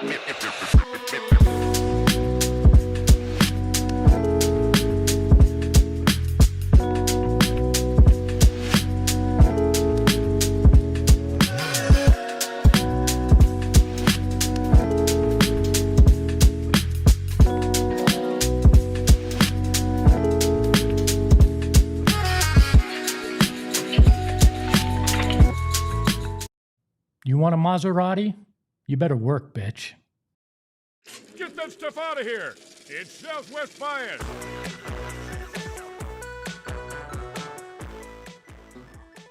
You want a Maserati? You better work, bitch. Get that stuff out of here! It's Southwest Bias!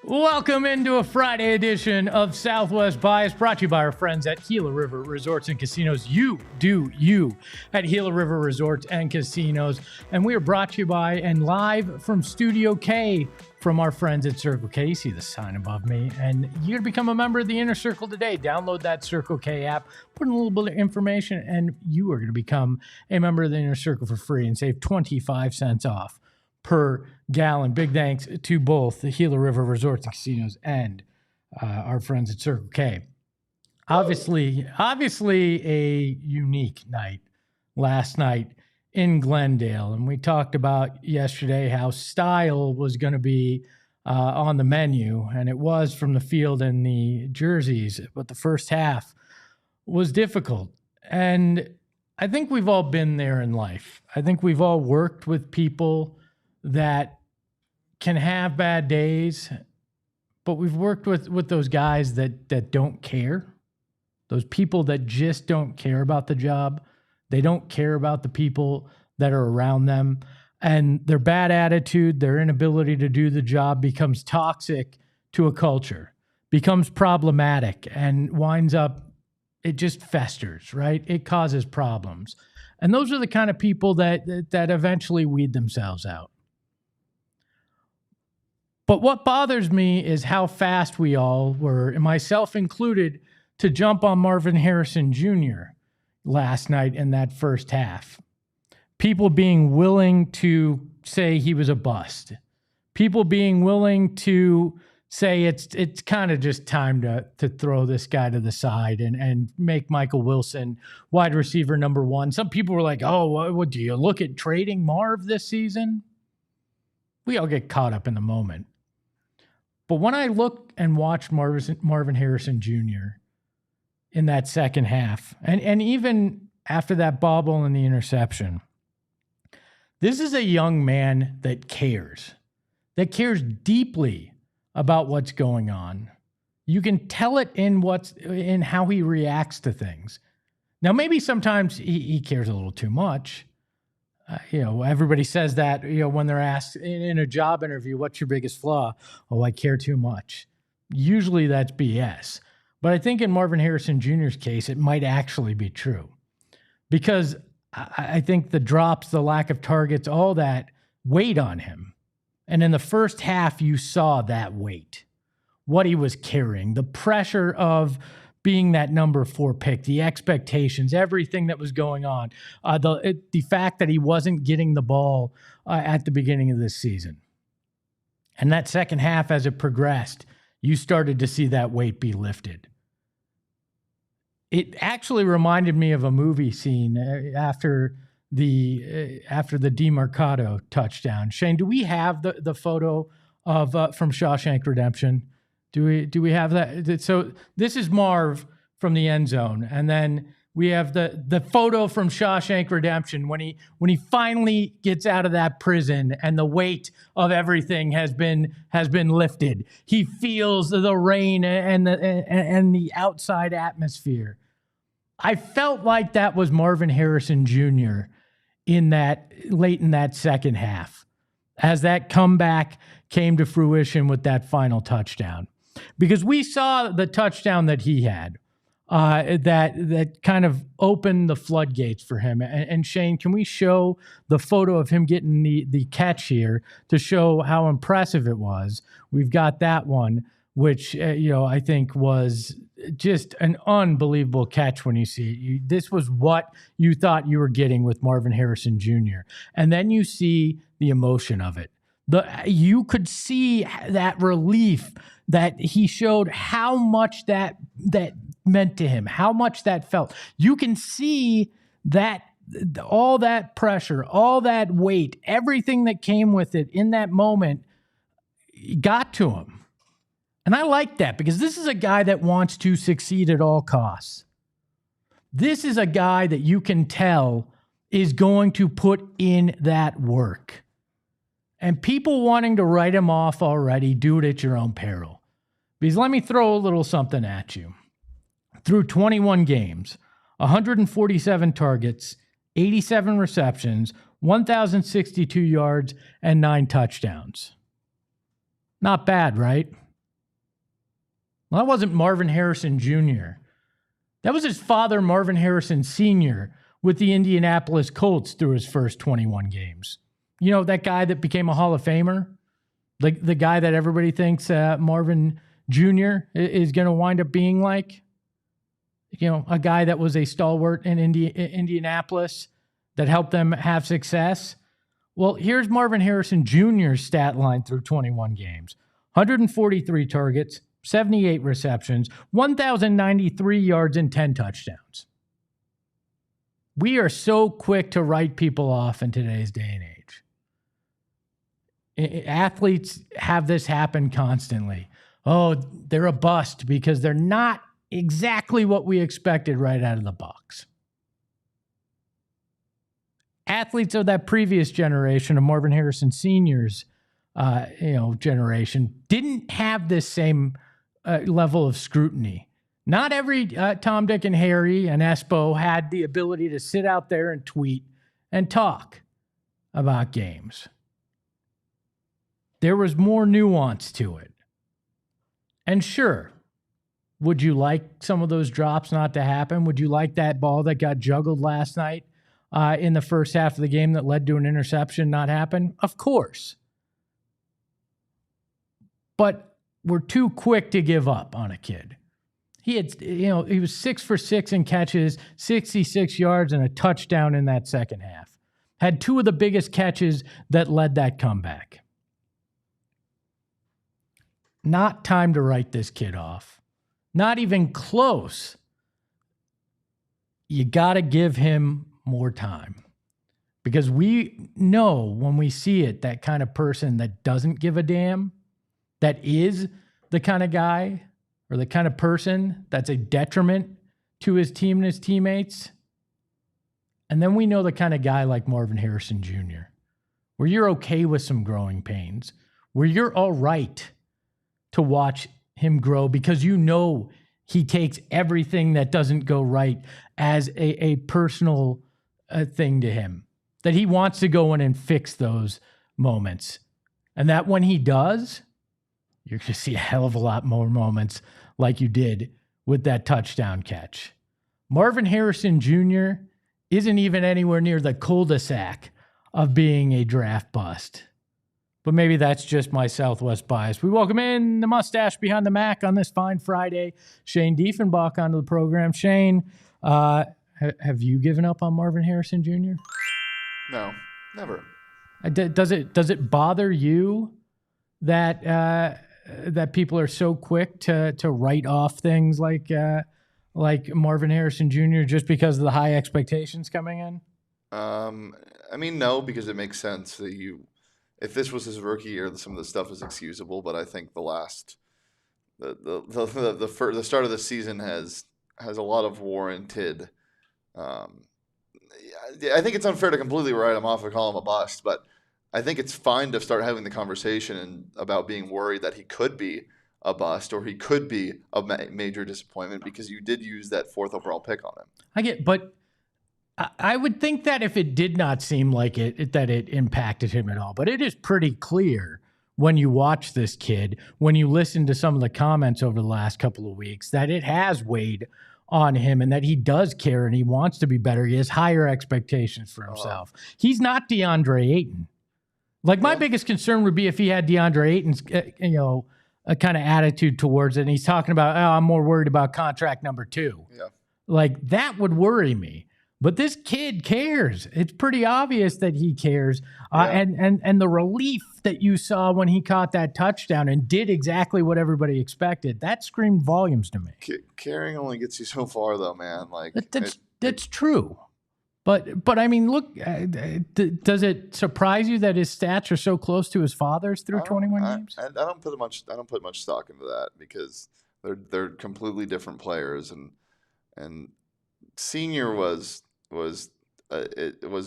Welcome into a Friday edition of Southwest Bias, brought to you by our friends at Gila River Resorts and Casinos. You do you at Gila River Resorts and Casinos. And we are brought to you by and live from Studio K from our friends at Circle K. You see the sign above me. And you're going to become a member of the Inner Circle today. Download that Circle K app, put in a little bit of information, and you are going to become a member of the Inner Circle for free and save 25 cents off per gallon. Big thanks to both the Gila River Resorts and Casinos and our friends at Circle K. Obviously a unique night last night in Glendale. And we talked about yesterday how style was going to be on the menu, and it was from the field and the jerseys, but the first half was difficult. And I think we've all been there in life. I think we've all worked with people that can have bad days, but we've worked with those guys that don't care, those people that just don't care about the job. They don't care about the people that are around them, and their bad attitude, their inability to do the job becomes toxic to a culture, becomes problematic, and winds up, it just festers, right? It causes problems. And those are the kind of people that eventually weed themselves out. But what bothers me is how fast we all were, and myself included, to jump on Marvin Harrison Jr. last night in that first half. People being willing to say he was a bust. People being willing to say it's kind of just time to throw this guy to the side and make Michael Wilson wide receiver number one. Some people were like, oh, what do you look at trading Marv this season? We all get caught up in the moment. But when I look and watch Marvin Harrison Jr. in that second half, and even after that bobble and the interception, this is a young man that cares deeply about what's going on. You can tell it in how he reacts to things. Now, maybe sometimes he cares a little too much. Everybody says that, when they're asked in a job interview, what's your biggest flaw? Oh, I care too much. Usually that's BS. But I think in Marvin Harrison Jr.'s case, it might actually be true. Because I think the drops, the lack of targets, all that weighed on him. And in the first half, you saw that weight, what he was carrying, the pressure of being that number 4 pick, the expectations, everything that was going on, the fact that he wasn't getting the ball at the beginning of this season. And that second half, as it progressed, you started to see that weight be lifted. It actually reminded me of a movie scene after the DeMarcado touchdown. Shane, do we have the photo of from Shawshank Redemption? Do we have that? So this is Marv from the end zone, and then we have the photo from Shawshank Redemption when he finally gets out of that prison and the weight of everything has been lifted. He feels the rain and the outside atmosphere. I felt like that was Marvin Harrison Jr. late in that second half, as that comeback came to fruition with that final touchdown. Because we saw the touchdown that he had, that kind of opened the floodgates for him. And Shane, can we show the photo of him getting the catch here to show how impressive it was? We've got that one, which I think was just an unbelievable catch when you see it. This was what you thought you were getting with Marvin Harrison Jr. And then you see the emotion of it. You could see that relief that he showed, how much that meant to him, how much that felt. You can see that all that pressure, all that weight, everything that came with it in that moment got to him. And I like that because this is a guy that wants to succeed at all costs. This is a guy that you can tell is going to put in that work. And people wanting to write him off already, do it at your own peril. Because let me throw a little something at you. Through 21 games, 147 targets, 87 receptions, 1,062 yards, and 9 touchdowns. Not bad, right? Well, that wasn't Marvin Harrison Jr. That was his father, Marvin Harrison Sr., with the Indianapolis Colts through his first 21 games. You know, that guy that became a Hall of Famer? The guy that everybody thinks Marvin Jr. is going to wind up being like? You know, a guy that was a stalwart in Indianapolis that helped them have success. Well, here's Marvin Harrison Jr.'s stat line through 21 games. 143 targets, 78 receptions, 1,093 yards, and 10 touchdowns. We are so quick to write people off in today's day and age. Athletes have this happen constantly. Oh, they're a bust because they're not exactly what we expected right out of the box. Athletes of that previous generation of Marvin Harrison Sr.'s generation didn't have this same level of scrutiny. Not every Tom, Dick, and Harry and Espo had the ability to sit out there and tweet and talk about games. There was more nuance to it. And sure, would you like some of those drops not to happen? Would you like that ball that got juggled last night in the first half of the game that led to an interception not happen? Of course. But we're too quick to give up on a kid. He was 6 for 6 in catches, 66 yards, and a touchdown in that second half. Had 2 of the biggest catches that led that comeback. Not time to write this kid off. Not even close. You got to give him more time. Because we know when we see it, that kind of person that doesn't give a damn, that is the kind of guy or the kind of person that's a detriment to his team and his teammates. And then we know the kind of guy like Marvin Harrison Jr., where you're okay with some growing pains, where you're all right to watch him grow because you know he takes everything that doesn't go right as a personal thing to him, that he wants to go in and fix those moments. And that when he does, you're going to see a hell of a lot more moments like you did with that touchdown catch. Marvin Harrison Jr. isn't even anywhere near the cul-de-sac of being a draft bust. But maybe that's just my Southwest bias. We welcome in the mustache behind the Mac on this fine Friday, Shane Diefenbach, onto the program. Shane, have you given up on Marvin Harrison Jr.? No, never. Does it bother you that people are so quick to write off things like Marvin Harrison Jr. just because of the high expectations coming in? I mean, no, because it makes sense that if this was his rookie year, some of the stuff is excusable. But I think the start of the season has a lot of warranted. I think it's unfair to completely write him off and call him a bust, but I think it's fine to start having the conversation about being worried that he could be a bust or he could be a major disappointment because you did use that 4th overall pick on him. But I would think that if it did not seem like that it impacted him at all, but it is pretty clear when you watch this kid, when you listen to some of the comments over the last couple of weeks, that it has weighed on him and that he does care and he wants to be better. He has higher expectations for himself. He's not DeAndre Ayton. Like my biggest concern would be if he had DeAndre Ayton's, a kind of attitude towards it. And he's talking about, I'm more worried about contract number 2. Yeah. Like that would worry me. But this kid cares. It's pretty obvious that he cares. And the relief that you saw when he caught that touchdown and did exactly what everybody expected, that screamed volumes to me. Caring only gets you so far, though, man. Like that's true. But I mean, look, does it surprise you that his stats are so close to his father's through 21 games? I don't put much stock into that because they're completely different players, and Senior was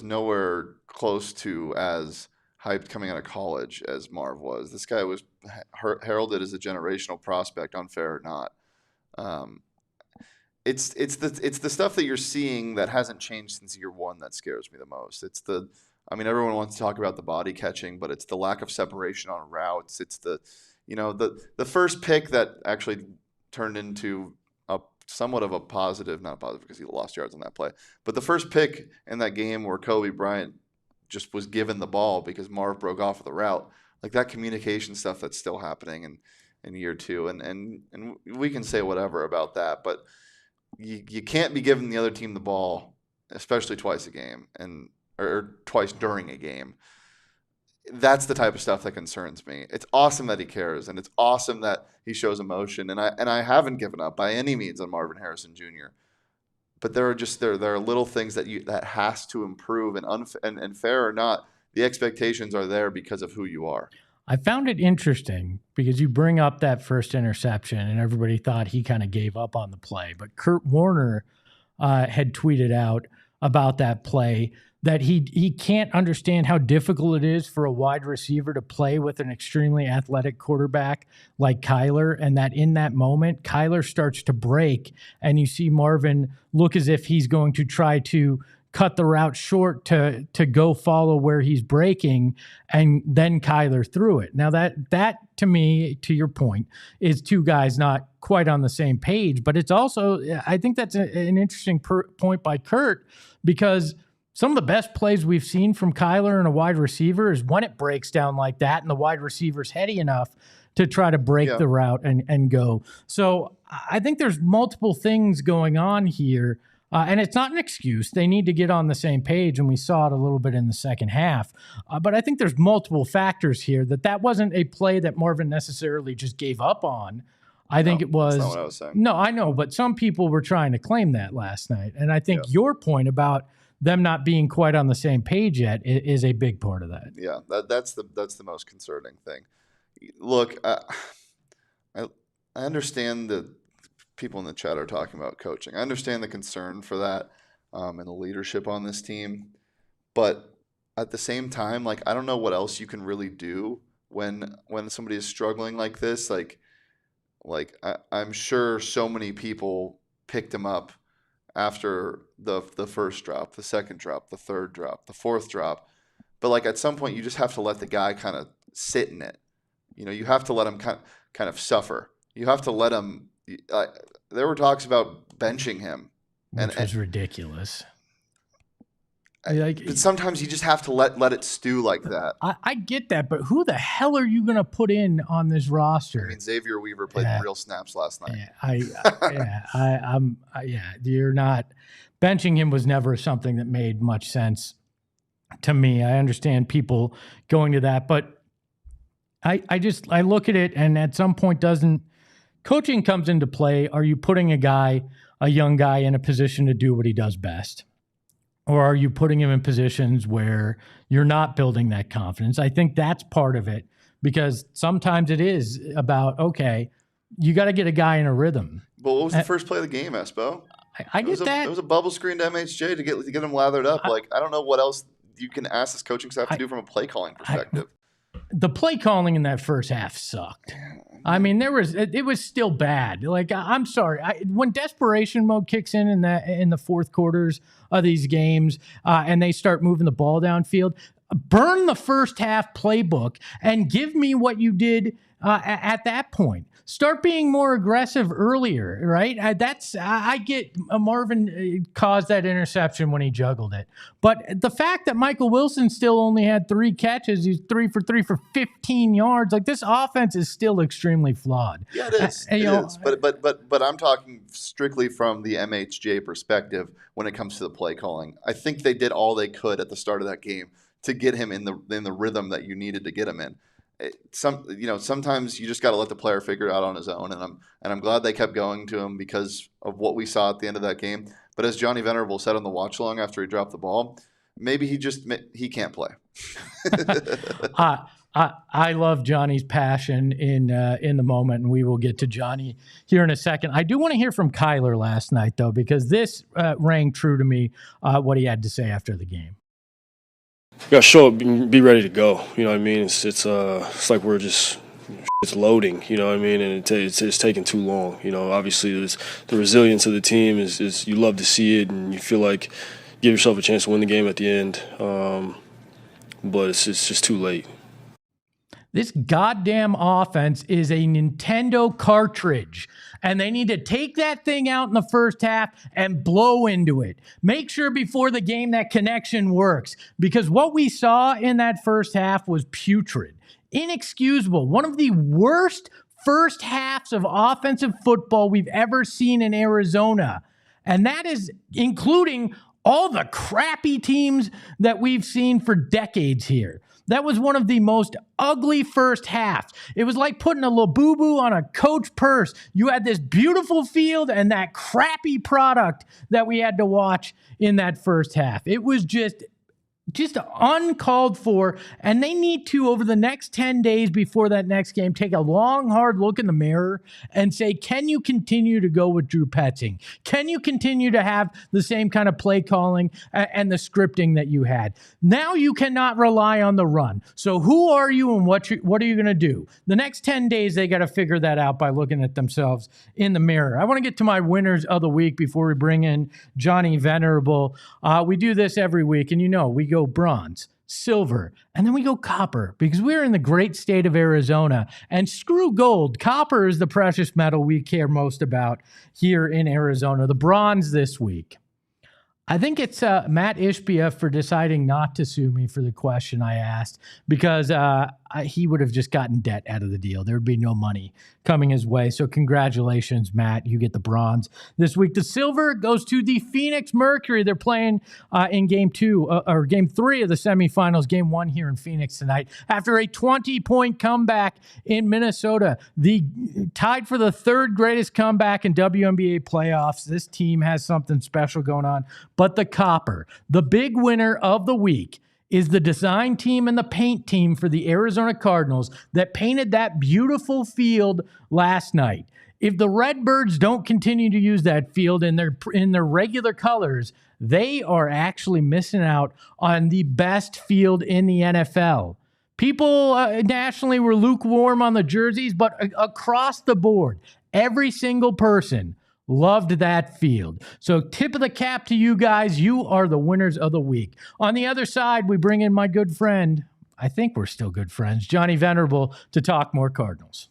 nowhere close to as hyped coming out of college as Marv was. This guy was heralded as a generational prospect, unfair or not. It's the stuff that you're seeing that hasn't changed since year one that scares me the most. Everyone wants to talk about the body catching, but it's the lack of separation on routes. It's the first pick that actually turned into somewhat of a positive, not positive because he lost yards on that play, but the first pick in that game where Kobe Bryant just was given the ball because Marv broke off of the route, like that communication stuff that's still happening in year two. And we can say whatever about that, but you can't be giving the other team the ball, especially twice a game or twice during a game. That's the type of stuff that concerns me. It's awesome that he cares, and it's awesome that he shows emotion. And I haven't given up by any means on Marvin Harrison Jr. But there are little things that has to improve, and fair or not, the expectations are there because of who you are. I found it interesting because you bring up that first interception, and everybody thought he kind of gave up on the play. But Kurt Warner had tweeted out about that play that he can't understand how difficult it is for a wide receiver to play with an extremely athletic quarterback like Kyler, and that in that moment, Kyler starts to break, and you see Marvin look as if he's going to try to cut the route short to go follow where he's breaking, and then Kyler threw it. Now that to me, to your point, is two guys not quite on the same page, but it's also, I think that's an interesting point by Kurt, because some of the best plays we've seen from Kyler and a wide receiver is when it breaks down like that and the wide receiver's heady enough to try to break the route and go. So I think there's multiple things going on here, and it's not an excuse. They need to get on the same page, and we saw it a little bit in the second half. But I think there's multiple factors here that wasn't a play that Marvin necessarily just gave up on. I think it was. That's not what I was saying. No, I know, but some people were trying to claim that last night. And I think your point about them not being quite on the same page yet is a big part of that. Yeah, that's the most concerning thing. Look, I understand that people in the chat are talking about coaching. I understand the concern for that and the leadership on this team, but at the same time, like, I don't know what else you can really do when somebody is struggling like this. I'm sure so many people picked him up after the first drop, the second drop, the third drop, the fourth drop. But like at some point, you just have to let the guy kind of sit in it. You have to let him kind of suffer. You have to let him. There were talks about benching him, which was ridiculous. But sometimes you just have to let it stew like that. I get that, but who the hell are you going to put in on this roster? I mean, Xavier Weaver played real snaps last night. You're not benching him was never something that made much sense to me. I understand people going to that, but I look at it, and at some point coaching comes into play. Are you putting a young guy in a position to do what he does best? Or are you putting him in positions where you're not building that confidence? I think that's part of it, because sometimes it is about, okay, you got to get a guy in a rhythm. But what was the first play of the game, Espo? I get that. It was a bubble screen to MHJ to get him lathered up. I don't know what else you can ask this coaching staff to do from a play calling perspective. The play calling in that first half sucked. I mean, it was still bad. Like, I'm sorry, when desperation mode kicks in the fourth quarters of these games, and they start moving the ball downfield, burn the first half playbook and give me what you did at that point. Start being more aggressive earlier, right? I get Marvin caused that interception when he juggled it. But the fact that Michael Wilson still only had 3 catches, he's 3 for 3 for 15 yards. Like, this offense is still extremely flawed. Yeah, it is. It is. But I'm talking strictly from the MHJ perspective when it comes to the play calling. I think they did all they could at the start of that game to get him in the rhythm that you needed to get him in. Sometimes you just got to let the player figure it out on his own, and I'm glad they kept going to him because of what we saw at the end of that game. But as Johnny Venerable said on the watch along after he dropped the ball, maybe he can't play. I love Johnny's passion in the moment, and we will get to Johnny here in a second. I do want to hear from Kyler last night, though, because this rang true to me, what he had to say after the game. You gotta show up and be ready to go. You know what I mean? It's like we're just it's loading. You know what I mean? And it's taking too long. You know, obviously the resilience of the team is you love to see it, and you feel like give yourself a chance to win the game at the end. But it's just too late. This goddamn offense is a Nintendo cartridge, and they need to take that thing out in the first half and blow into it. Make sure before the game that connection works, because what we saw in that first half was putrid, inexcusable, one of the worst first halves of offensive football we've ever seen in Arizona, and that is including all the crappy teams that we've seen for decades here. That was one of the most ugly first halves. It was like putting a Labubu on a Coach purse. You had this beautiful field and that crappy product that we had to watch in that first half. It was just uncalled for, and they need to, over the next 10 days before that next game, take a long, hard look in the mirror and say, can you continue to go with Drew Petzing? Can you continue to have the same kind of play calling and the scripting that you had? Now you cannot rely on the run. So who are you and what are you going to do? The next 10 days, they got to figure that out by looking at themselves in the mirror. I want to get to my winners of the week before we bring in Johnny Venerable. We do this every week, and we go bronze, silver, and then we go copper, because we're in the great state of Arizona, and screw gold. Copper is the precious metal we care most about here in Arizona. The bronze this week, I think it's Matt Ishbia for deciding not to sue me for the question I asked, because he would have just gotten debt out of the deal. There would be no money coming his way. So congratulations, Matt. You get the bronze this week. The silver goes to the Phoenix Mercury. They're playing in game 3 of the semifinals. Game 1 here in Phoenix tonight. After a 20-point comeback in Minnesota, tied for the 3rd greatest comeback in WNBA playoffs. This team has something special going on. But the copper, the big winner of the week, is the design team and the paint team for the Arizona Cardinals that painted that beautiful field last night. If the Redbirds don't continue to use that field in their regular colors, they are actually missing out on the best field in the NFL. People nationally were lukewarm on the jerseys, but across the board, every single person loved that field. So tip of the cap to you guys. You are the winners of the week. On the other side, we bring in my good friend, I think we're still good friends, Johnny Venerable, to talk more Cardinals.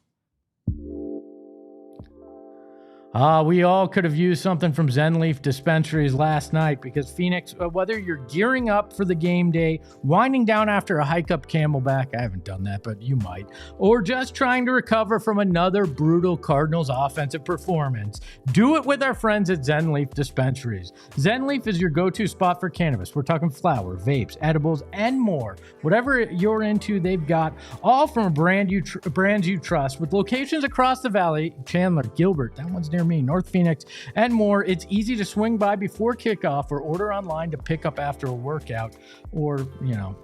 We all could have used something from Zen Leaf dispensaries last night, because Phoenix, whether you're gearing up for the game day, winding down after a hike up Camelback, I haven't done that, but you might, or just trying to recover from another brutal Cardinals offensive performance, do it with our friends at Zen Leaf dispensaries. Zen Leaf is your go-to spot for cannabis. We're talking flower, vapes, edibles, and more. Whatever you're into, they've got, all from brands you trust, with locations across the valley. Chandler, Gilbert, that one's near me, North Phoenix, and more. It's easy to swing by before kickoff or order online to pick up after a workout, or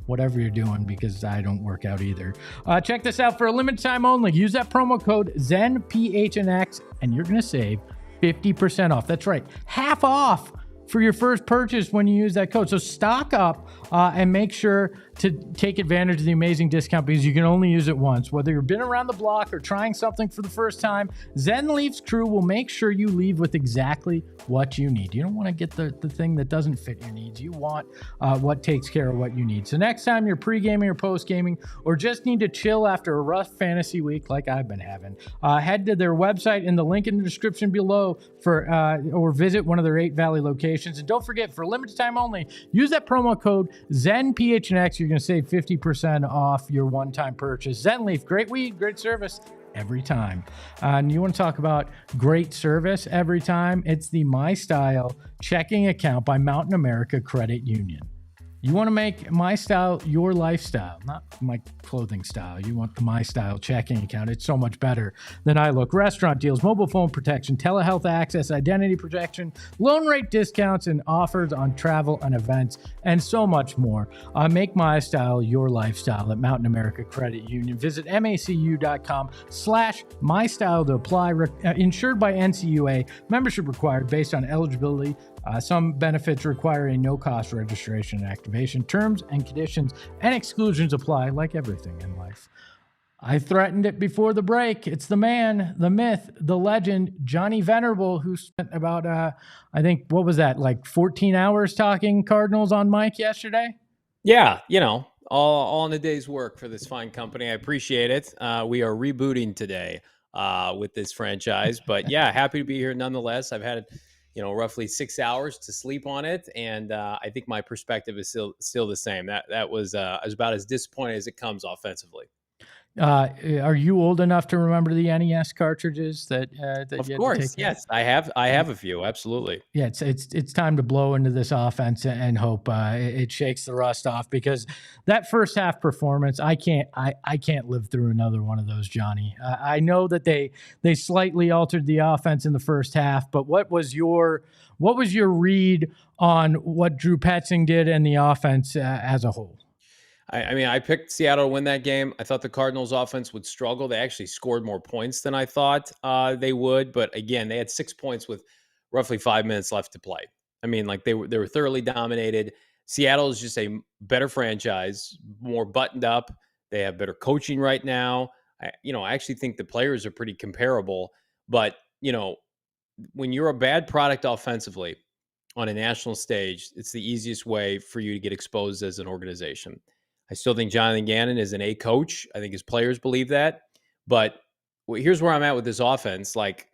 whatever you're doing, because I don't work out either. Check this out for a limited time only. Use that promo code ZENPHNX and you're going to save 50% off. That's right, half off for your first purchase when you use that code. So stock up and make sure to take advantage of the amazing discount because you can only use it once. Whether you've been around the block or trying something for the first time, Zen Leaf's crew will make sure you leave with exactly what you need. You don't want to get the thing that doesn't fit your needs. You want what takes care of what you need. So next time you're pre-gaming or post-gaming or just need to chill after a rough fantasy week like I've been having, head to their website in the link in the description below or visit one of their 8 Valley locations. And don't forget, for limited time only, use that promo code ZenPHNX. You're going to save 50% off your one-time purchase. ZenLeaf, great weed, great service every time. And you want to talk about great service every time? It's the MyStyle Checking Account by Mountain America Credit Union. You want to make MyStyle your lifestyle, not my clothing style. You want the MyStyle checking account. It's so much better than I look. Restaurant deals, mobile phone protection, telehealth access, identity protection, loan rate discounts, and offers on travel and events, and so much more. Make MyStyle your lifestyle at Mountain America Credit Union. Visit macu.com/MyStyle to apply. Insured by NCUA. Membership required based on eligibility. Some benefits require a no-cost registration and activation. Terms and conditions and exclusions apply, like everything in life. I threatened it before the break. It's the man, the myth, the legend, Johnny Venerable, who spent about, I think, what was that, like 14 hours talking Cardinals on mic yesterday? Yeah, all in a day's work for this fine company. I appreciate it. We are rebooting today with this franchise. But yeah, happy to be here nonetheless. I've had roughly 6 hours to sleep on it, and I think my perspective is still the same. That was about as disappointing as it comes offensively. Are you old enough to remember the NES cartridges that of you course, had to take yes, I have a few, absolutely. Yeah, it's time to blow into this offense and hope it shakes the rust off, because that first half performance, I can't live through another one of those, Johnny. I know that they slightly altered the offense in the first half, but what was your read on what Drew Petzing did and the offense as a whole? I picked Seattle to win that game. I thought the Cardinals offense would struggle. They actually scored more points than I thought they would. But again, they had 6 points with roughly 5 minutes left to play. I mean, like they were thoroughly dominated. Seattle is just a better franchise, more buttoned up. They have better coaching right now. I actually think the players are pretty comparable. But, when you're a bad product offensively on a national stage, it's the easiest way for you to get exposed as an organization. I still think Jonathan Gannon is an A coach. I think his players believe that. But here's where I'm at with this offense. Like,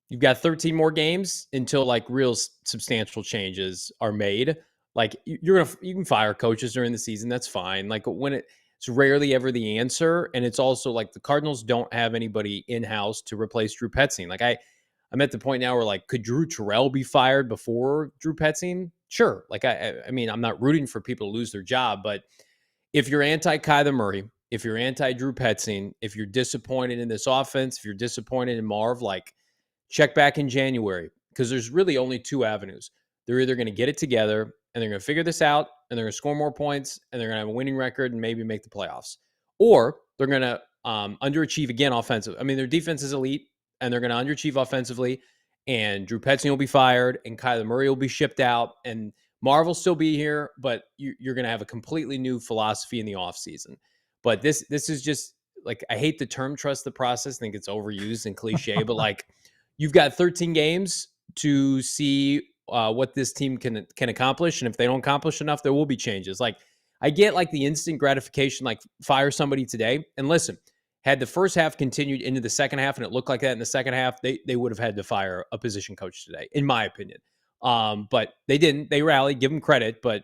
you've got 13 more games until like real substantial changes are made. Like, you can fire coaches during the season. That's fine. Like, when it's rarely ever the answer. And it's also like the Cardinals don't have anybody in-house to replace Drew Petzing. Like, I'm at the point now where, like, could Drew Terrell be fired before Drew Petzing? Sure. Like, I mean, I'm not rooting for people to lose their job, but if you're anti-Kyler Murray, if you're anti-Drew Petzing, if you're disappointed in this offense, if you're disappointed in Marv, like, check back in January, because there's really only 2 avenues. They're either going to get it together and they're going to figure this out and they're going to score more points and they're going to have a winning record and maybe make the playoffs, or they're going to underachieve again offensively. I mean, their defense is elite and they're going to underachieve offensively, and Drew Petzing will be fired and Kyler Murray will be shipped out and Marv will still be here, but you're going to have a completely new philosophy in the offseason. But this is just, like, I hate the term trust the process. I think it's overused and cliche, but like, you've got 13 games to see what this team can accomplish. And if they don't accomplish enough, there will be changes. Like, I get like the instant gratification, like fire somebody today. And listen, had the first half continued into the second half and it looked like that in the second half, they would have had to fire a position coach today, in my opinion. But they didn't. They rallied, give them credit. But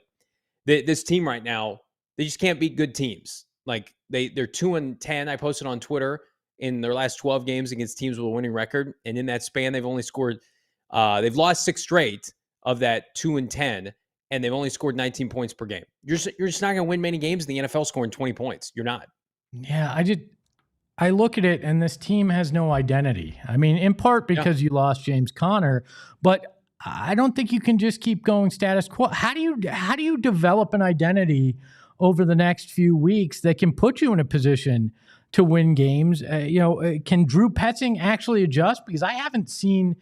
this team right now, they just can't beat good teams. Like, they're 2-10. I posted on Twitter in their last 12 games against teams with a winning record, and in that span, they've only scored. They've lost 6 straight of that 2-10, and they've only scored 19 points per game. You're just not going to win many games in the NFL scoring 20 points. You're not. Yeah, I look at it, and this team has no identity. I mean, in part because you lost James Conner, but I don't think you can just keep going status quo. How do you develop an identity over the next few weeks that can put you in a position to win games? Can Drew Petzing actually adjust? Because I haven't seen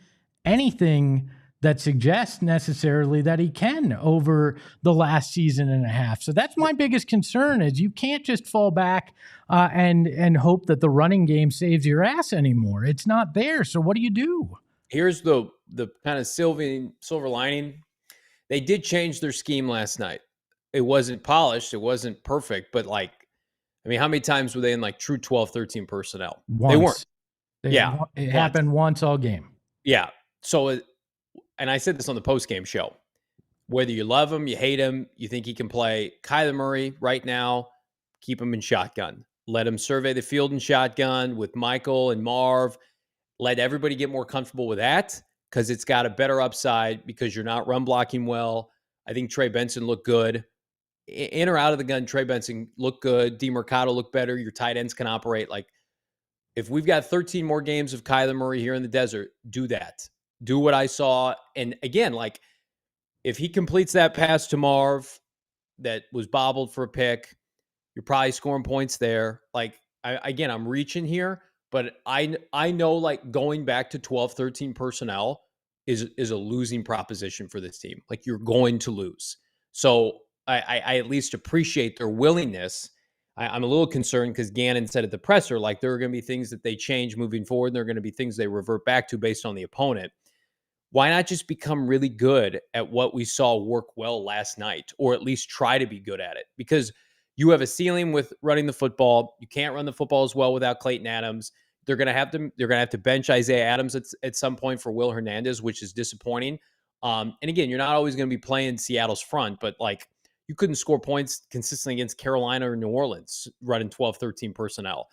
anything that suggests necessarily that he can over the last season and a half. So that's my biggest concern is you can't just fall back and hope that the running game saves your ass anymore. It's not there. So what do you do? Here's the kind of silver lining. They did change their scheme last night. It wasn't polished. It wasn't perfect. But like, I mean, how many times were they in like true 12, 13 personnel? Once. They weren't. It happened once all game. Yeah. So, and I said this on the post-game show, whether you love him, you hate him, you think he can play, Kyler Murray right now, keep him in shotgun. Let him survey the field in shotgun with Michael and Marv. Let everybody get more comfortable with that because it's got a better upside because you're not run blocking well. I think Trey Benson looked good. In or out of the gun, Trey Benson looked good. DeMercado looked better. Your tight ends can operate. Like, if we've got 13 more games of Kyler Murray here in the desert, do that. Do what I saw. And again, like, if he completes that pass to Marv that was bobbled for a pick, you're probably scoring points there. Like, I'm reaching here, but I know, like, going back to 12, 13 personnel is a losing proposition for this team. Like, you're going to lose. So I at least appreciate their willingness. I'm a little concerned because Gannon said at the presser, like, there are going to be things that they change moving forward. And there are going to be things they revert back to based on the opponent. Why not just become really good at what we saw work well last night, or at least try to be good at it? Because you have a ceiling with running the football. You can't run the football as well without Clayton Adams. They're going to have to bench Isaiah Adams at some point for Will Hernandez, which is disappointing. And again, you're not always going to be playing Seattle's front, but like, you couldn't score points consistently against Carolina or New Orleans running 12, 13 personnel.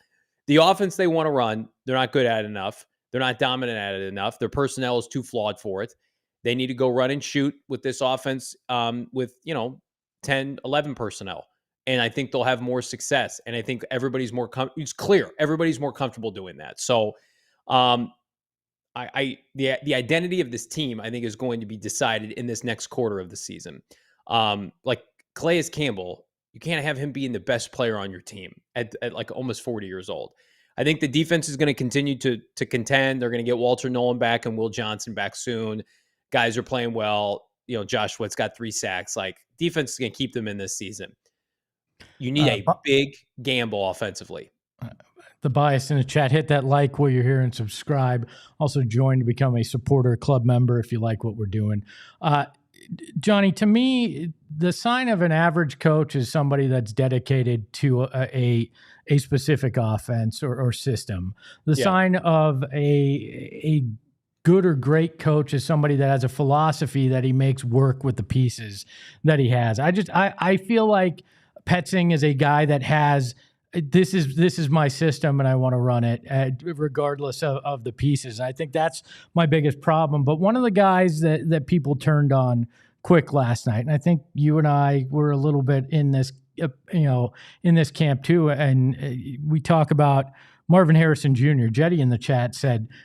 The offense they want to run, they're not good at it enough. They're not dominant at it enough. Their personnel is too flawed for it. They need to go run and shoot with this offense with, 10, 11 personnel. And I think they'll have more success. And I think everybody's it's clear. Everybody's more comfortable doing that. So the identity of this team, I think, is going to be decided in this next quarter of the season. Like Calais Campbell, you can't have him being the best player on your team at like almost 40 years old. I think the defense is going to continue to contend. They're going to get Walter Nolan back and Will Johnson back soon. Guys are playing well. Josh Sweat's got 3 sacks. Like, defense is going to keep them in this season. You need a big gamble offensively. The bias in the chat, hit that like while you're here and subscribe. Also join to become a supporter club member if you like what we're doing. Johnny, to me, the sign of an average coach is somebody that's dedicated to a specific offense or system. The sign of a good or great coach is somebody that has a philosophy that he makes work with the pieces that he has. I feel like Petzing is a guy that has, this is my system and I want to run it regardless of the pieces. And I think that's my biggest problem. But one of the guys that people turned on quick last night, and I think you and I were a little bit in this, in this camp too. And we talk about Marvin Harrison Jr. Jetty in the chat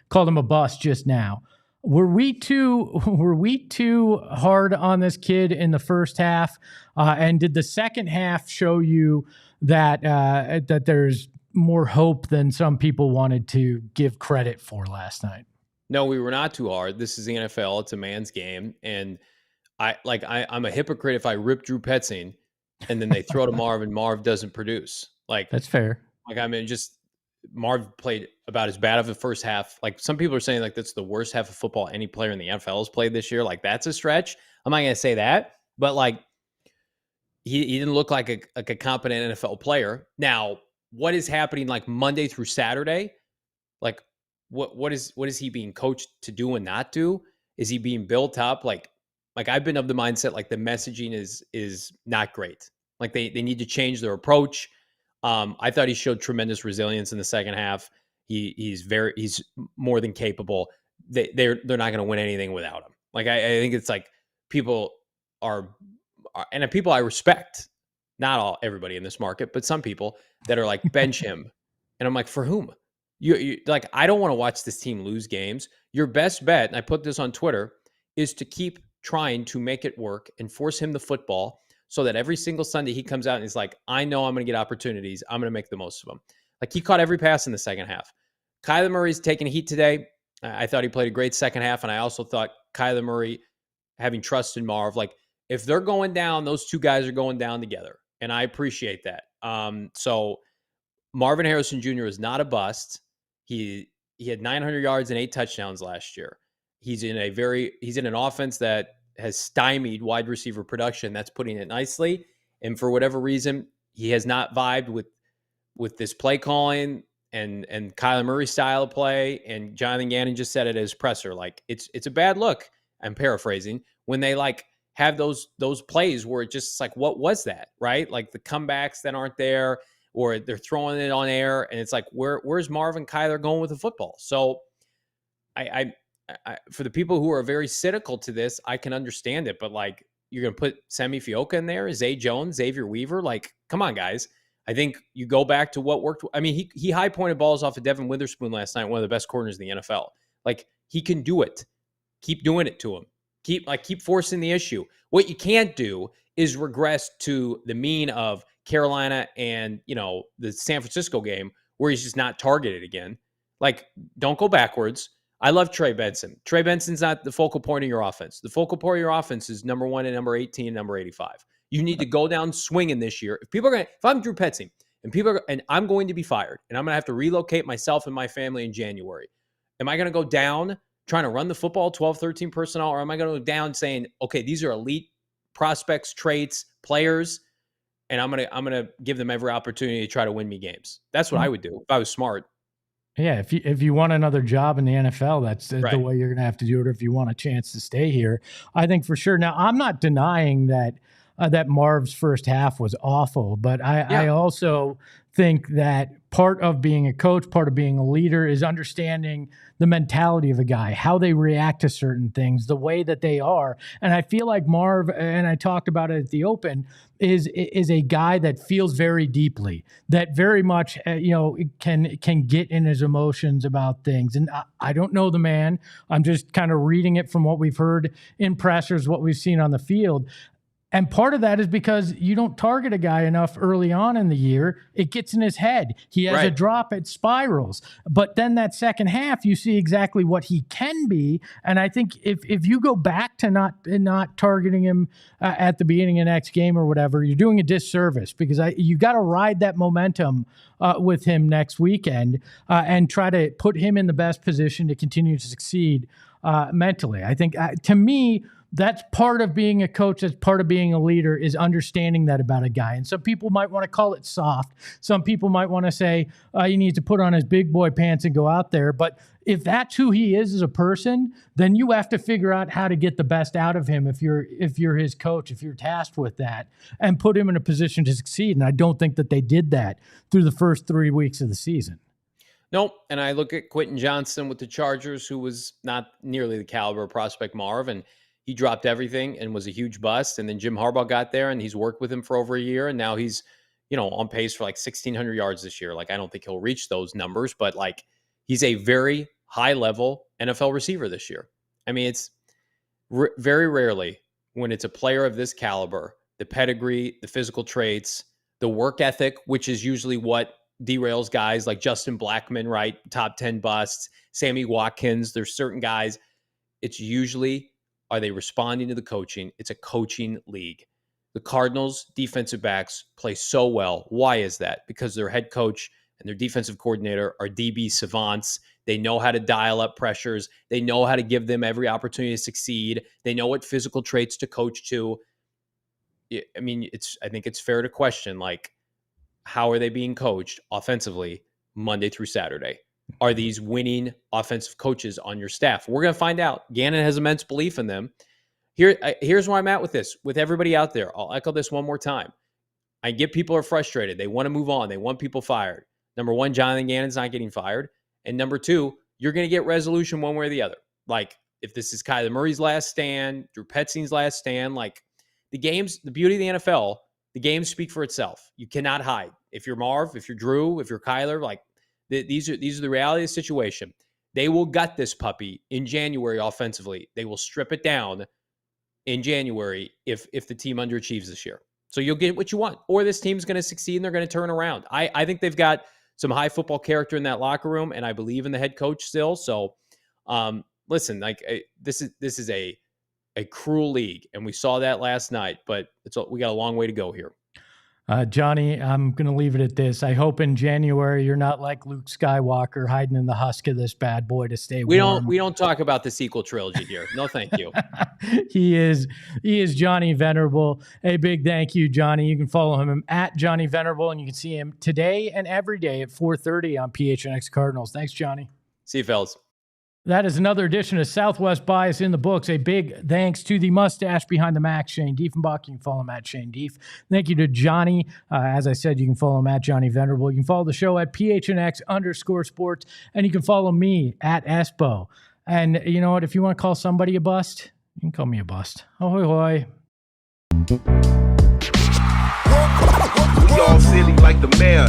called him a bust just now. Were we too hard on this kid in the first half? And did the second half show you that there's more hope than some people wanted to give credit for last night? No, we were not too hard. This is the NFL. It's a man's game. And I'm a hypocrite if I rip Drew Petzing and then they throw to Marv and Marv doesn't produce. Like, that's fair. Like, I mean, just Marv played about as bad of a first half. Like, some people are saying like that's the worst half of football any player in the NFL has played this year. Like, that's a stretch. I'm not going to say that, but like, he didn't look like a competent NFL player. Now, what is happening like Monday through Saturday? Like, what is he being coached to do and not do? Is he being built up? Like I've been of the mindset like the messaging is not great. Like they need to change their approach. I thought he showed tremendous resilience in the second half. He's more than capable. They're not going to win anything without him. Like I think it's like people are and people I respect, not everybody in this market, but some people that are like bench him, and I'm like, for whom? You like, I don't want to watch this team lose games. Your best bet, and I put this on Twitter, is to keep trying to make it work and force him the football so that every single Sunday he comes out and he's like, I know I'm going to get opportunities. I'm going to make the most of them. Like, he caught every pass in the second half. Kyler Murray's taking heat today. I thought he played a great second half, and I also thought Kyler Murray having trust in Marv. Like, if they're going down, those two guys are going down together. And I appreciate that. So Marvin Harrison Jr. is not a bust. He had 900 yards and 8 touchdowns last year. He's in an offense that has stymied wide receiver production. That's putting it nicely. And for whatever reason, he has not vibed with this play calling and Kyler Murray style of play. And Jonathan Gannon just said it as presser. Like, it's a bad look. I'm paraphrasing, when they like have those plays where it just like, what was that? Right? Like the comebacks that aren't there, or they're throwing it on air, and it's like, where's Marvin Kyler going with the football? So I for the people who are very cynical to this, I can understand it, but like, you're going to put Semi Fioka in there, Zay Jones, Xavier Weaver. Like, come on, guys. I think you go back to what worked. I mean, he high pointed balls off of Devin Witherspoon last night, one of the best corners in the NFL. Like, he can do it. Keep doing it to him. Keep forcing the issue. What you can't do is regress to the mean of Carolina and, the San Francisco game where he's just not targeted again. Like, don't go backwards. I love Trey Benson. Trey Benson's not the focal point of your offense. The focal point of your offense is number 1 and number 18 and number 85. You need to go down swinging this year. If I'm Drew Petzing and I'm going to be fired and I'm going to have to relocate myself and my family in January, am I going to go down trying to run the football 12, 13 personnel, or am I going to go down saying, okay, these are elite prospects, traits, players, and I'm going to give them every opportunity to try to win me games? That's what I would do if I was smart. Yeah, if you want another job in the NFL, that's Right. the way you're going to have to do it. If you want a chance to stay here, I think for sure. Now, I'm not denying that Marv's first half was awful, but I also think that part of being a coach, part of being a leader, is understanding the mentality of a guy, how they react to certain things, the way that they are. And I feel like Marv, and I talked about it at the Open, is a guy that feels very deeply, that very much can get in his emotions about things. And I don't know the man. I'm just kind of reading it from what we've heard in pressers, what we've seen on the field. And part of that is because you don't target a guy enough early on in the year. It gets in his head. He has a drop, it spirals. But then that second half, you see exactly what he can be. And I think if you go back to not targeting him at the beginning of the next game or whatever, you're doing a disservice, because you got to ride that momentum with him next weekend and try to put him in the best position to continue to succeed mentally. I think to me, that's part of being a coach. That's part of being a leader, is understanding that about a guy. And some people might want to call it soft. Some people might want to say he needs to put on his big boy pants and go out there. But if that's who he is as a person, then you have to figure out how to get the best out of him if you're his coach, if you're tasked with that, and put him in a position to succeed. And I don't think that they did that through the first 3 weeks of the season. Nope. And I look at Quentin Johnson with the Chargers, who was not nearly the caliber of prospect Marv, and he dropped everything and was a huge bust. And then Jim Harbaugh got there and he's worked with him for over a year. And now he's, on pace for like 1,600 yards this year. Like, I don't think he'll reach those numbers, but like, he's a very high level NFL receiver this year. I mean, it's very rarely when it's a player of this caliber, the pedigree, the physical traits, the work ethic, which is usually what derails guys like Justin Blackmon, right? Top 10 busts, Sammy Watkins. There's certain guys. It's usually, are they responding to the coaching? It's a coaching league. The Cardinals defensive backs play so well. Why is that? Because their head coach and their defensive coordinator are DB savants. They know how to dial up pressures. They know how to give them every opportunity to succeed. They know what physical traits to coach to. I mean, I think it's fair to question, like, how are they being coached offensively Monday through Saturday? Are these winning offensive coaches on your staff? We're going to find out. Gannon has immense belief in them. Here's where I'm at with this, with everybody out there. I'll echo this one more time. I get people are frustrated. They want to move on. They want people fired. Number one, Jonathan Gannon's not getting fired. And number two, you're going to get resolution one way or the other. Like, if this is Kyler Murray's last stand, Drew Petzing's last stand, like, the beauty of the NFL, the games speak for itself. You cannot hide. If you're Marv, if you're Drew, if you're Kyler, like, these are the reality of the situation. They will gut this puppy in January offensively. They will strip it down in January if the team underachieves this year. So you'll get what you want. Or this team's going to succeed and they're going to turn around. I think they've got some high football character in that locker room, and I believe in the head coach still. So listen, this is a cruel league, and we saw that last night. But we got a long way to go here. Johnny, I'm going to leave it at this. I hope in January you're not like Luke Skywalker hiding in the husk of this bad boy to stay warm. We don't talk about the sequel trilogy here. No, thank you. He is Johnny Venerable. A big thank you, Johnny. You can follow him at Johnny Venerable, and you can see him today and every day at 4:30 on PHNX Cardinals. Thanks, Johnny. See you, fellas. That is another edition of Southwest Bias in the books. A big thanks to the mustache behind the Mac, Shane Diefenbach. You can follow him at Shane Dief. Thank you to Johnny. As I said, you can follow him at Johnny Venerable. You can follow the show at PHNX_sports, and you can follow me at Espo. And you know what? If you want to call somebody a bust, you can call me a bust. Ahoy, hoy. We all silly like the mayor.